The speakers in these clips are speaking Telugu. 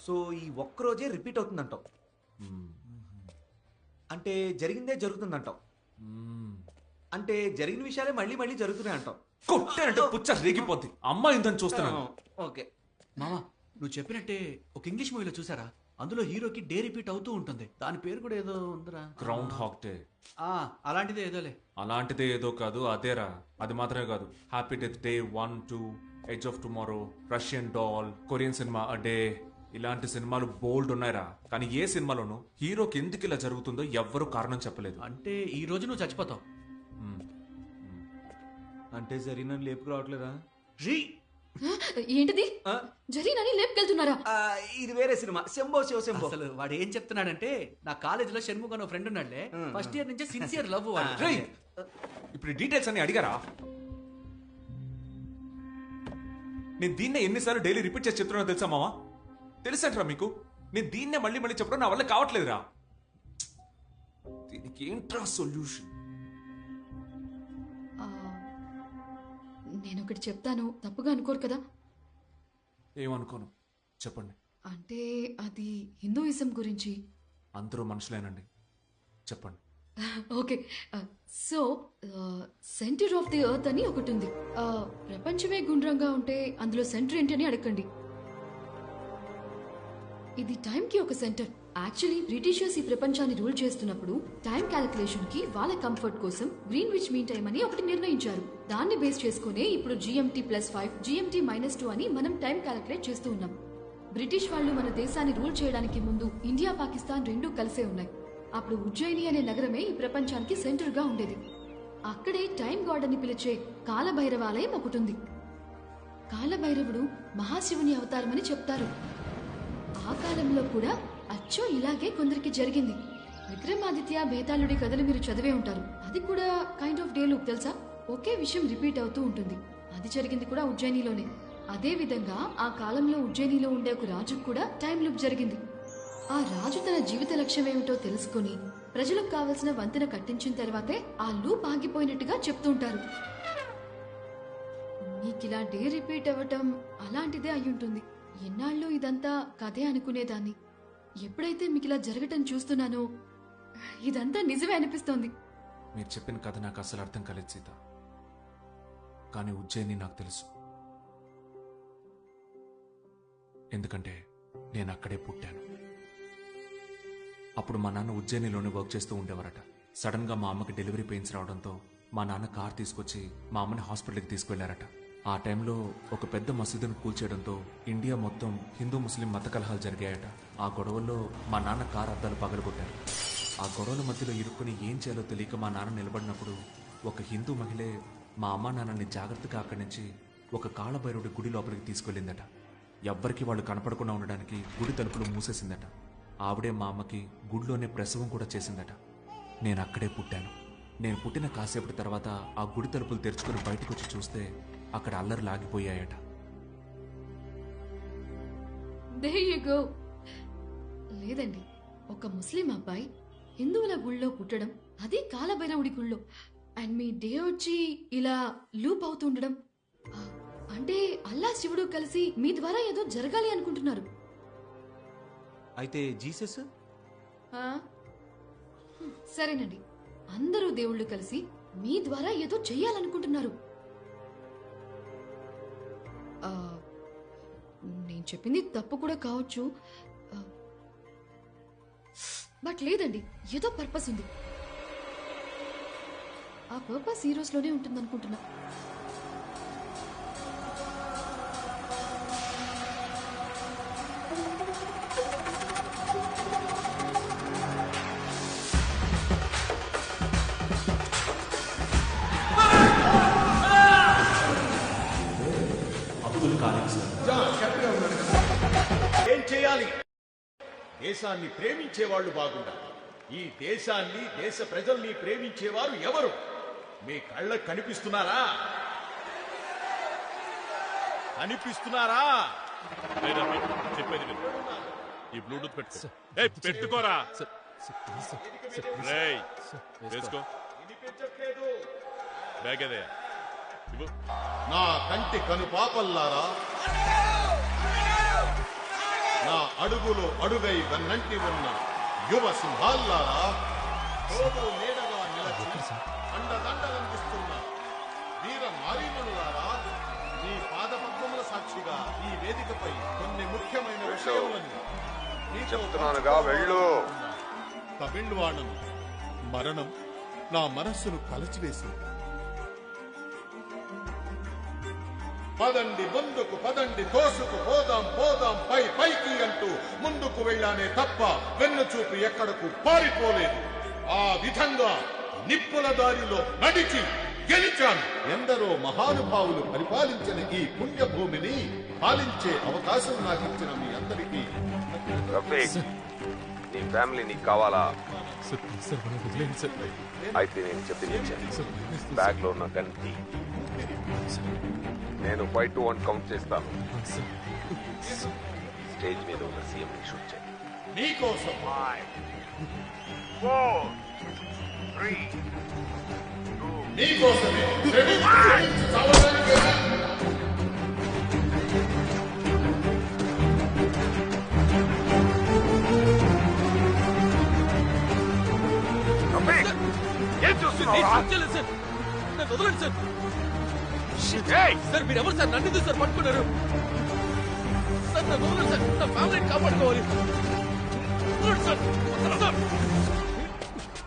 సో ఈ ఒక్కరోజే రిపీట్ అవుతుందంటావు. అంటే జరిగిందే జరుగుతుందంటావు. అంటే జరిగిన విషయాలే మళ్ళీ మళ్ళీ జరుగుతున్నాయి అంటావు. కొట్టానంటే పుచ్చ రేగిపోద్ది. అమ్మాయి ఇంతని చూస్తున్నాను. ఓకే మామా, నువ్వు చెప్పినట్టే ఒక ఇంగ్లీష్ మూవీలో చూసారా? అందులో హీరోకి డే రిపీట్ అవుతూ ఉంటుంది. దాని పేరు కూడా ఏదో ఉందిరా. Groundhog day. అలాంటిదే ఏదోలే. అలాంటిదే ఏదో కాదు, అదేరా. అది మాత్రమే కాదు, happy death day 1, 2, edge of tomorrow, Russian doll, Korean cinema a day, ఇలాంటి సినిమాలు బోల్డ్ ఉన్నాయిరా. కానీ ఏ సినిమాలోనూ హీరోకి ఎందుకు ఇలా జరుగుతుందో ఎవ్వరూ కారణం చెప్పలేదు. అంటే ఈ రోజు నువ్వు చచ్చిపోతావు. అంటే జరిగిన లేపుకు రావట్లేదా? ఏంటిది? జరీనని లేపుకెళ్తున్నారా? ఇది వేరే సినిమా. శంభో శివ శంభో. అసలు వాడు ఏం చెప్తున్నాడంటే, నా కాలేజీలో షణ్ముఖ్ అనే ఫ్రెండ్ ఉన్నాడులే, ఫస్ట్ ఇయర్ నుంచి సిన్సియర్ లవ్ వాడు. రేయ్, ఇప్పుడు డీటెయిల్స్ అన్ని అడిగారా? నేను దీన్నే ఎన్నిసార్లు డైలీ రిపీట్ చేసి చెప్తున్నా తెలుసా మావా? తెలుసంటరా మీకు? నేను దీన్నే మళ్ళీ మళ్ళీ చెప్పడం నా వల్ల కావట్లేదురా. దీనికి ఏంట్రా సొల్యూషన్? నేను ఒకటి చెప్తాను, తప్పుగా అనుకోరు కదా? ఏమనుకోను, చెప్పండి. అంటే అది హిందూయిజం గురించి. అందరూ మనుషులేనండి, చెప్పండి. Okay, so centre of the earth అని ఒకటి ఉంది. ప్రపంచమే గుండ్రంగా ఉంటే అందులో సెంటర్ ఏంటి అని అడగండి. ఇది టైంకి ఒక సెంటర్. యాక్చువల్లీ బ్రిటిషర్స్ ఈ ప్రపంచాన్ని రూల్ చేస్తున్నప్పుడు టైం క్యాలిక్యులేషన్ కి వాళ్ళ కంఫర్ట్ కోసం గ్రీన్విచ్ మీన్ టైం అని ఒకటి నిర్ణయించారు. దాన్ని బేస్ చేసుకునే ఇప్పుడు GMT+5, GMT-2 అని మనం టైం క్యాలిక్యులేట్ చేస్తూ ఉన్నాం. బ్రిటిష్ వాళ్ళు మన దేశాన్ని రూల్ చేయడానికి ముందు ఇండియా, పాకిస్తాన్ రెండూ కలిసే ఉన్నాయి. అప్పుడు ఉజ్జయిని అనే నగరమే ఈ ప్రపంచానికి సెంటర్ గా ఉండేది. అక్కడే టైం గాడ్ అని పిలిచే కాలభైరవాలయం ఒకటి ఉంది. కాలభైరవుడు మహాశివుని అవతారమని చెప్తారు. ఆ కాలంలో కూడా అచ్చో ఇలాగే కొందరికి జరిగింది. విక్రమాదిత్య, బేతాళుడి కథలు మీరు చదివే ఉంటారు. అది కూడా కైండ్ ఆఫ్ డే లూప్, తెలుసా? ఒకే విషయం రిపీట్ అవుతూ ఉంటుంది. అది జరిగింది కూడా ఉజ్జయినిలోనే. అదే విధంగా ఆ కాలంలో ఉజ్జయినిలో ఉండే ఒక రాజుకు కూడా టైం లూప్ జరిగింది. ఆ రాజు తన జీవిత లక్ష్యం ఏమిటో తెలుసుకుని ప్రజలకు కావలసిన వంతెన కట్టించిన తర్వాతే ఆ లూప్ ఆగిపోయినట్టుగా చెప్తూ ఉంటారు. మీకిలా డే రిపీట్ అవ్వటం అలాంటిదే అయ్యుంటుంది. ఎన్నాళ్ళు ఇదంతా కథే అనుకునేదాన్ని. ఎప్పుడైతే మీకు ఇలా జరగటం చూస్తున్నానో ఇదంతా నిజమే అనిపిస్తోంది. మీరు చెప్పిన కథ నాకు అసలు అర్థం కాలేదు సీత. కానీ ఉజ్జయిని నాకు తెలుసు. ఎందుకంటే నేను అక్కడే పుట్టాను. అప్పుడు మా నాన్న ఉజ్జయినిలోనే వర్క్ చేస్తూ ఉండేవారట. సడన్ గా మా అమ్మకి డెలివరీ పెయిన్స్ రావడంతో మా నాన్న కార్ తీసుకొచ్చి మా అమ్మని హాస్పిటల్కి తీసుకువెళ్లారట. ఆ టైంలో ఒక పెద్ద మసీదును కూల్చేయడంతో ఇండియా మొత్తం హిందూ ముస్లిం మత కలహాలు జరిగాయట. ఆ గొడవల్లో మా నాన్న కారు అద్దాలు పగలగొట్టారు. ఆ గొడవల మధ్యలో ఇరుక్కుని ఏం చేయాలో తెలియక మా నాన్న నిలబడినప్పుడు ఒక హిందూ మహిళే మా అమ్మా నాన్నని జాగ్రత్తగా అక్కడి నుంచి ఒక కాళభైరవుడి గుడి లోపలికి తీసుకెళ్ళిందట. ఎవ్వరికి వాళ్ళు కనపడకుండా ఉండడానికి గుడి తలుపులు మూసేసిందట. ఆవిడే మా అమ్మకి గుడిలోనే ప్రసవం కూడా చేసిందట. నేను అక్కడే పుట్టాను. నేను పుట్టిన కాసేపటి తర్వాత ఆ గుడి తలుపులు తెరుచుకుని బయటకు వచ్చి చూస్తే అక్కడ అల్లర్లు ఆగిపోయాయట. There you go. లేదండి, ఒక ముస్లిం అబ్బాయి హిందువుల గుళ్ళో పుట్టడం, అది కాలభైరవుడి గుళ్ళో, అండ్ మీ డే వచ్చి ఇలా లూప్ అవుతుండడం, అంటే అల్లా శివుడు కలిసి మీ ద్వారా ఏదో జరగాలి అనుకుంటున్నారు. అయితే జీసస్? సరేనండి, అందరూ దేవుళ్ళు కలిసి మీ ద్వారా ఏదో చెయ్యాలనుకుంటున్నారు. నేను చెప్పింది తప్పు కూడా కావచ్చు, బట్ లేదండి, ఏదో పర్పస్ ఉంది. ఆ పర్పస్ ఈ రోజులోనే ఉంటుంది అనుకుంటున్నా. ఏం చేయాలి? దేశాన్ని ప్రేమించేవాళ్ళు బాగుండాలి. ఈ దేశాన్ని, దేశ ప్రజల్ని ప్రేమించేవారు ఎవరు? మీ కళ్ళకు కనిపిస్తున్నారా? కనిపిస్తున్నారా? చెప్పేది ఈ బ్లూటూత్ పెట్టుకో. పెట్టుకోరా. వేసుకో. బ్యాగ్ అదే. నా కంటి కను పాపల్లారా, నా అడుగులో అడుగై వెన్నంటి ఉన్న యువ సింహాల్లారా, తోడు నీడగా నిలచి అండదండలందిస్తున్న వీర నారీమణులారా, మీ పాదపద్మముల సాక్షిగా ఈ వేదికపై కొన్ని ముఖ్యమైన విషయములను మీతో చెప్తున్నానుగా వెళ్ళు. తమిళవాణం మరణం నా మనస్సును కలచివేసింది. పదండి ముందుకు, పదండి తోసుకు, పోదాం పోదాం పై పైకి అంటూ ముందుకు వెళ్ళానే తప్ప వెన్ను చూపి ఎక్కడకు పారిపోలేదు. ఆ విధంగా నిప్పుల దారిలో నడిచి గెలిచాను. ఎందరో మహానుభావులు పరిపాలించిన ఈ పుణ్యభూమిని పాలించే అవకాశం నాకు ఇచ్చిన మీ అందరికీ రఫీక్, నీ ఫ్యామిలీ నీకు కావాలా? అయితే నేను చెప్పింది బ్యాగ్ లో ఉన్న గన్ తీ. నేను 5 to 1 కౌంట్ చేస్తాను. స్టేజ్ మీద ఉన్న సీఎం ని షూట్ చేయి. మీకోసం 5 4 3 2 మీకోసమే శ్రమించి చావడానికి రఫీక్, ఏం చూస్తున్నావురా? నన్ను వదలండి సార్. ఏయ్! సార్ మీరు ఎవరు సార్? నన్ను ఎందుకు సార్ పట్టుకున్నారు? సార్ నన్ను వదలండి సార్. నా ఫ్యామిలీని కాపాడుకోవాలి. వదలండి సార్. వదలండి సార్.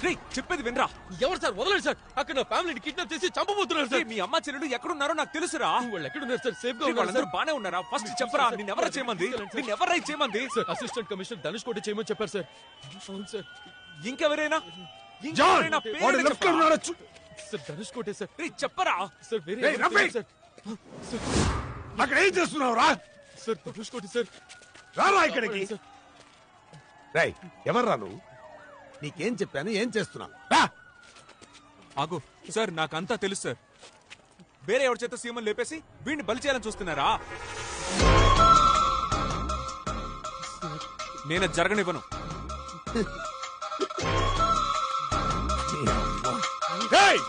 రేయ్, చెప్పేది వినరా. ఎవరు సార్? వదలండి సార్. అక్కడ నా ఫ్యామిలీని కిడ్నాప్ చేసి చంపబోతున్నారు రేయ్, సార్. మీ అమ్మ చెల్లెలు ఎక్కడున్నారో నాకు తెలుసురా. వాళ్ళు ఎక్కడున్నారు సార్? సేఫ్ గా రేయ్, ఉన్నారు వాళ్ళందరూ సార్. బానే ఉన్నారా? ఫస్ట్ చెప్పరా, నిన్నెవరా చేయమంది? నిన్నెవరా చేయమంది? సార్ అసిస్టెంట్ కమిషనర్ ధనుష్ కోటి చేయమని చెప్పారు సార్. అవును సార్. ఇంకెవరైనా? జాన్, వాడు లెఫ్ట్ లో ఉన్నాడు. సార్ ధనుష్ కోటే సార్. రేయ్, చెప్పరా. సార్ వేరే రేయ్, ఎవరు రఫీక్! తెలియదు సార్. అక్కడ ఏం చేస్తున్నావు రా? సార్ ధనుష్ కోటి సార్. రారా ఇక్కడికి. సార్. రేయ్, ఎవర్రా నువ్వు? నీకేం చెప్పాను, ఏం చేస్తున్నావు? రా. ఆగు సార్, నాకంతా తెలుసు సార్. వేరే ఎవరి చేత సీఎం లేపేసి వీడిని బలి చేయాలని చూస్తున్నారా? నేను అది జరగనివ్వను. రేయ్!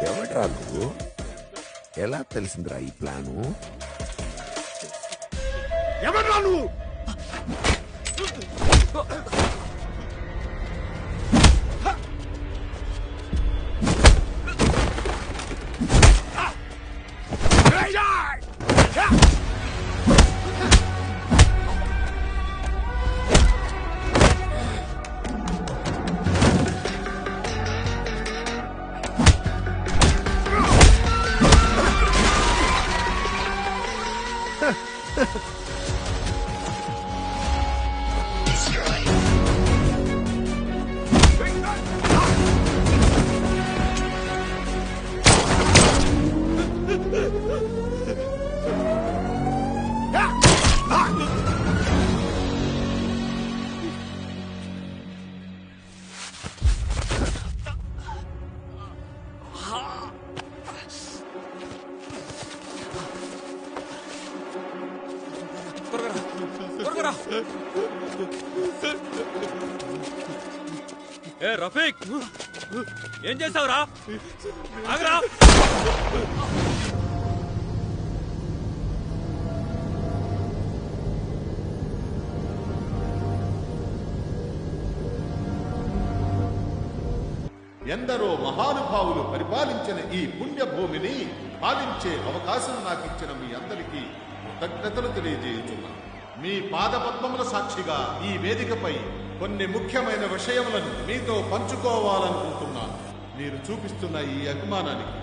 ఎవడ్రా నువ్వు? ఎలా తెలిసిందిరా ఈ ప్లాను? ఎవర్రా నువ్వు? త్వరగా రా. ఏ రఫీక్, ఏం చేసావురా? ఆగరా. ఎందరో మహానుభావులు పరిపాలించిన ఈ పుణ్యభూమిని పాలించే అవకాశం నాకు ఇచ్చిన మీ అందరికీ కృతజ్ఞతలు తెలియజేయుచున్నాను. మీ పాదపద్మముల సాక్షిగా ఈ వేదికపై కొన్ని ముఖ్యమైన విషయములను మీతో పంచుకోవాలనుకుంటున్నాను. మీరు చూపిస్తున్న ఈ అభిమానానికి,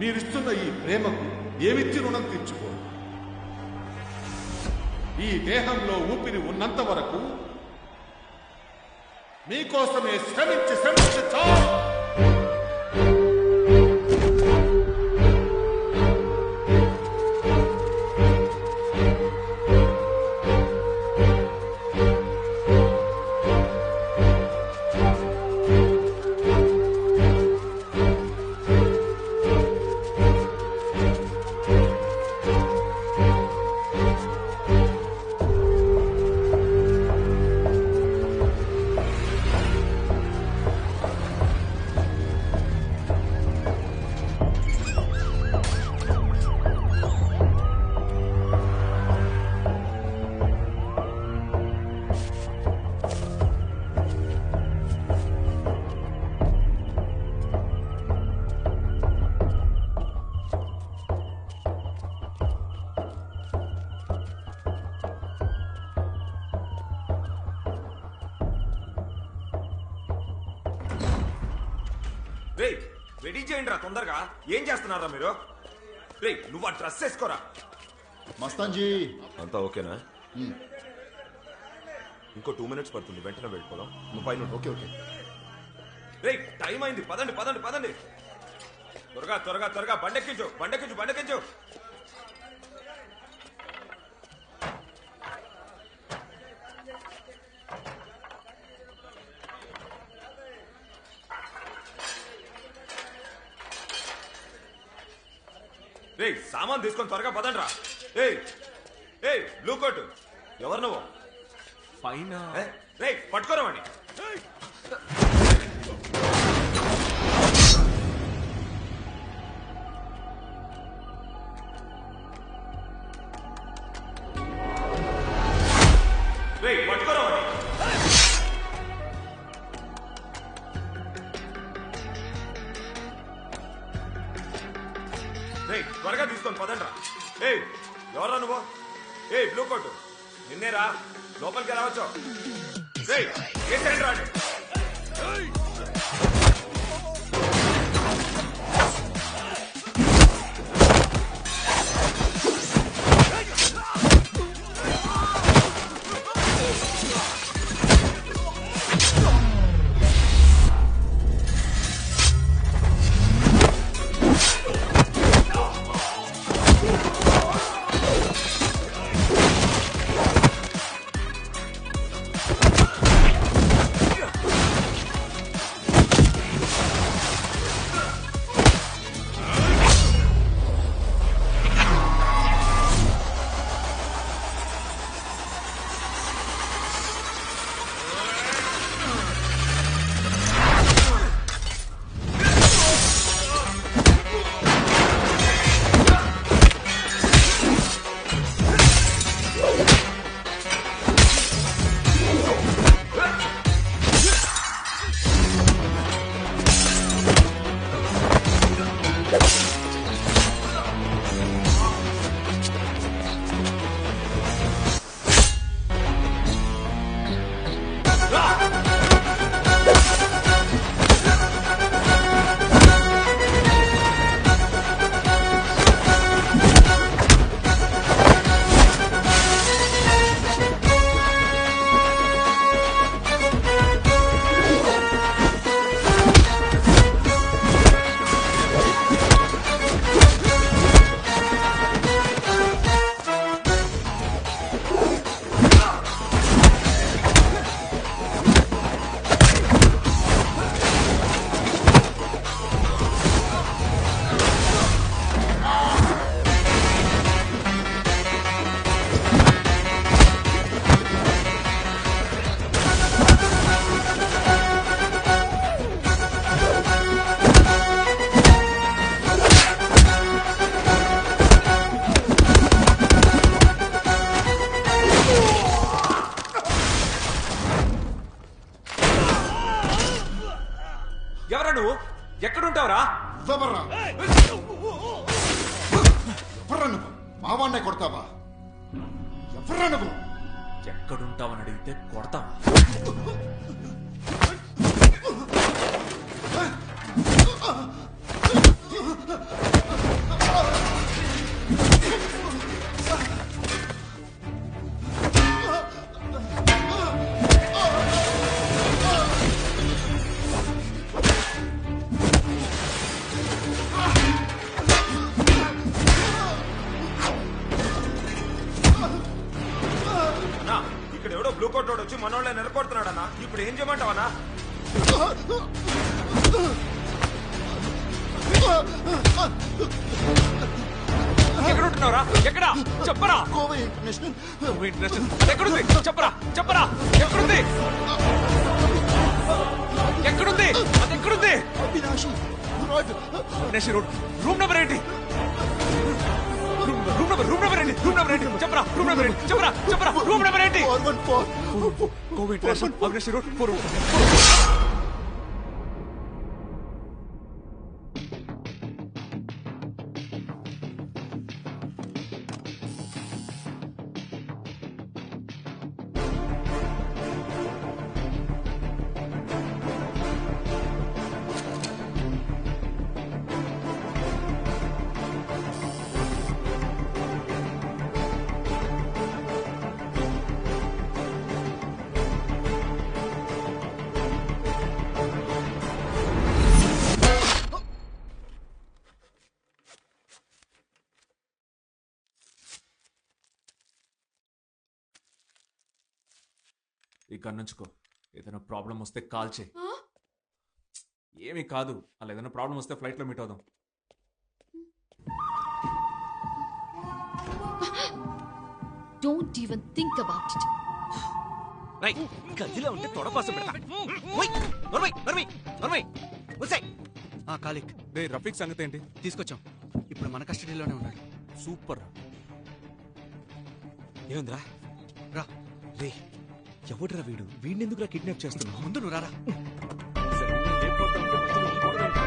మీరిస్తున్న ఈ ప్రేమకు ఏమిచ్చి రుణం తీర్చుకో. ఈ దేహంలో ఊపిరి ఉన్నంత వరకు మీకోసమే శ్రమించి చావు. రెడీ చేయండి రా తొందరగా. ఏం చేస్తున్నారా మీరు? రే నువ్వు ఆ డ్రెస్ వేసుకోరా. మస్తాన్జీ అంతా ఓకేనా? ఇంకో 2 minutes పడుతుంది, వెంటనే వెళ్ళిపోదాం. నువ్వు పైన ఓకే ఓకే. రే టైం అయింది, పదండి పదండి పదండి. త్వరగా త్వరగా త్వరగా బండెక్కించు బండెక్కించు బండెక్కించు. రే సామాన్ తీసుకొని త్వరగా పదండి రా. ఏయ్ ఏయ్ బ్లూ కోట్ ఎవరు నువ్వు? పైన రే పట్టుకోరమని. రే పట్టుకోరమని. రే త్వరగా తీసుకొని పదండ్రా. ఏయ్ ఎవరా నువ్వు? ఏయ్ బ్లూ కోట్ నిన్నేరా, లోపలికి ఎలా వచ్చావు? రే ఏంటండి రాండి. ఎవరా నువ్వు? ఎక్కడుంటావురా? ఎవర్రా నువ్వు? మావాణ్ణే కొడతావా? ఎవర్రా నువ్వు? ఎక్కడుంటావని అడిగితే కొడతావా? ఇక్కడ ఎవడో బ్లూ కోట్ వాడు వచ్చి మనోళ్ళ నిలకొడుతున్నాడన్నా. ఇప్పుడు ఏం చేయమంటావన్నా? ఎక్కడ ఉంటున్నావురా? ఎక్కడా చెప్పరా? గోవా ఇంటర్నేషనల్. ఎక్కడుంది చెప్పరా చెప్పరా. ఎక్కడుంది ఎక్కడుంది అది ఎక్కడుంది? అవినాషి రోడ్. అవినాషి రోడ్. రూమ్ నెంబర్ ఏంటి? రూమ్ నెంబర్ ఏంటి? రూమ్ నెంబర్ ఏంటి చెప్పరా? రూమ్ నెంబర్ ఏంటి చెప్పరా? చెప్పరా రూమ్ నెంబర్ ఏంటి? 414 గోవా ఇంటర్నేషనల్ అవినాషి రోడ్ 4. ఈ గన్నుంచుకో. ఏదైనా ప్రాబ్లం వస్తే కాల్ చేయి. ఏమీ కాదు, అలా ఏదైనా ప్రాబ్లం వస్తే ఫ్లైట్లో మీట్ అవుదాం. Don't even think about it. గదిలో ఉంటే తొడపాసం పెడతా. ఓయ్, నర్మయ్, నర్మయ్, నర్మయ్. వసే. కాలిక్. రే రఫీక్ సంగతి ఏంటి? తీసుకొచ్చాం. ఇప్పుడు మన కస్టడీలోనే ఉన్నాడు. సూపర్. ఏముందిరా? రా. రే, ఎవడురా వీడు? వీడిని ఎందుకురా కిడ్నాప్ చేస్తున్నావు? ముందు నువ్వు రారా.